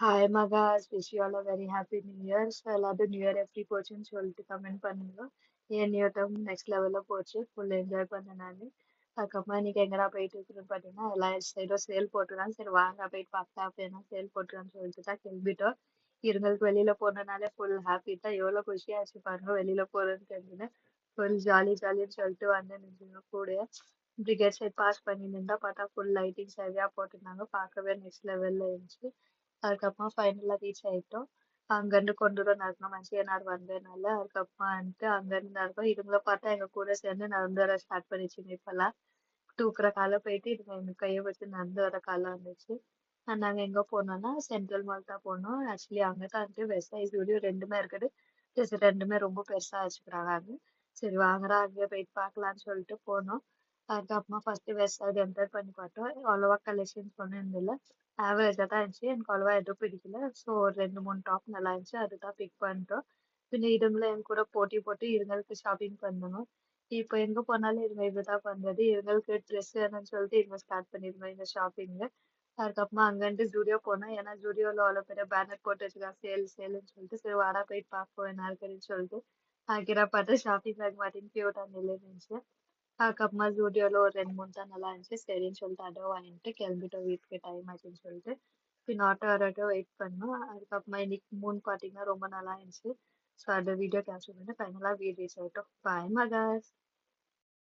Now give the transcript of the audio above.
Hi Magas, wish you all a very happy new year. So எல்லாரும் new year எப்படி போச்சுன்னு சொல்லிட்டு comment பண்ணுங்க. என் நியூ டேர்ம் நெக்ஸ்ட் லெவலில் போச்சு, ஃபுல் என்ஜாய் பண்ணேன் நான். அதுக்கப்புறமா இன்னைக்கு எங்கடா போயிட்டு இருக்குன்னு பார்த்தீங்கன்னா எல்லா சைடும் சேல் போட்டுருக்காங்க. சரி வாங்க போயிட்டு பார்க்கலாம் அப்படின்னா சேல் போட்டுருக்கான்னு சொல்லிட்டு தான் கிளம்பிட்டோம். இருங்களுக்கு வெளியில போனனாலே ஃபுல் ஹாப்பி தான், எவ்வளோ குஷியாச்சு பாருங்க வெளியில போறதுன்னு தெரிஞ்சுன்னு. ஃபுல் ஜாலி ஜாலின்னு சொல்லிட்டு வந்து நின்றுங்க கூட. பிரிகேட் சைட் பாஸ் பண்ணி நின்றா பார்த்தா ஃபுல் லைட்டிங் சரியா போட்டிருந்தாங்க, பார்க்கவே நெக்ஸ்ட் லெவல்ல இருந்துச்சு. அதுக்கப்புறமா ஃபைனலா ரீச் ஆயிட்டோம். அங்கிருந்து கொண்டூரம் நடக்கணும் மனுஷனார் வந்ததுனால. அதுக்கப்புறமா வந்துட்டு அங்கிருந்து நடக்கும், இதுங்களை பார்த்தா எங்க கூட சேர்ந்து நடந்து வர ஸ்டார்ட் பண்ணிச்சுங்க. இப்பெல்லாம் தூக்குற காலம் போயிட்டு இதுங்க எங்க கையை வச்சு நடந்து வர காலம் வந்துச்சு. நாங்க எங்க போனோம்னா சென்ட்ரல் மால் தான் போனோம். ஆக்சுவலி அங்கதான் வந்துட்டு வெஸ்ட் சைட் ஸ்டுடியோ ரெண்டுமே இருக்குது. Just ரெண்டுமே ரொம்ப பெருசா வச்சுக்கிறாங்க அங்க. சரி வாங்குறா அங்கேயே போயிட்டு பார்க்கலாம்னு சொல்லிட்டு போனோம். அதுக்கப்புறமா ஃபர்ஸ்ட் வெஸ்ட் சைடு என்டர் பண்ணி பார்த்தோம். அவ்வளோவா கலெக்ஷன்ஸ் ஒன்றும் இருந்தில்ல, ஆவரேஜா தான் இருந்துச்சு. எனக்கு அவ்வளவா எதுவும் பிடிக்கல. ஸோ ஒரு ரெண்டு மூணு டாப் நல்லா இருந்துச்சு, அதுதான் பிக் பண்ணிட்டோம். பின்ன இதுங்களும் என் கூட போட்டி போட்டு இதுங்களுக்கு ஷாப்பிங் பண்ணணும். இப்போ எங்க போனாலும் இதுங்க இதுதான் பண்றது. இதுங்களுக்கு ட்ரெஸ் வேணும்னு சொல்லிட்டு இவங்க ஸ்டார்ட் பண்ணிருங்க இந்த ஷாப்பிங். அதுக்கப்புறமா அங்கிருந்து ஜூடியோ போனோம். ஏன்னா ஜூடியோல அவ்வளோ பெரிய பேனர் போட்டு வச்சுருக்காங்க சேல் சேல்னு சொல்லிட்டு. சரி வாடா போயிட்டு பார்ப்போம் என்ன இருக்குன்னு சொல்லிட்டு ஆக்கிரா பார்த்து ஷாப்பிங் பேக் மாட்டின்னு கியூட்டா இருந்துச்சு. அதுக்கப்புறமா ஜூடியோல ஒரு ரெண்டு மூணு தான் நல்லா இருந்துச்சு. சரின்னு சொல்லிட்டு அதை வாங்கிட்டு கிளம்பிட்டோம் வீட்டுக்கு, டைம் ஆச்சுன்னு சொல்லிட்டு. பின் ஆட்டோ வரட்டும் வெயிட் பண்ணோம். அதுக்கப்புறமா இன்னைக்கு மூன் பார்த்தீங்கன்னா ரொம்ப நல்லா இருந்துச்சு. ஸோ அதை வீடியோ கேப்சர் பண்ணி ஃபைனலாக வீடு ரீச் ஆகிட்டோம். பாய் மகாஸ்.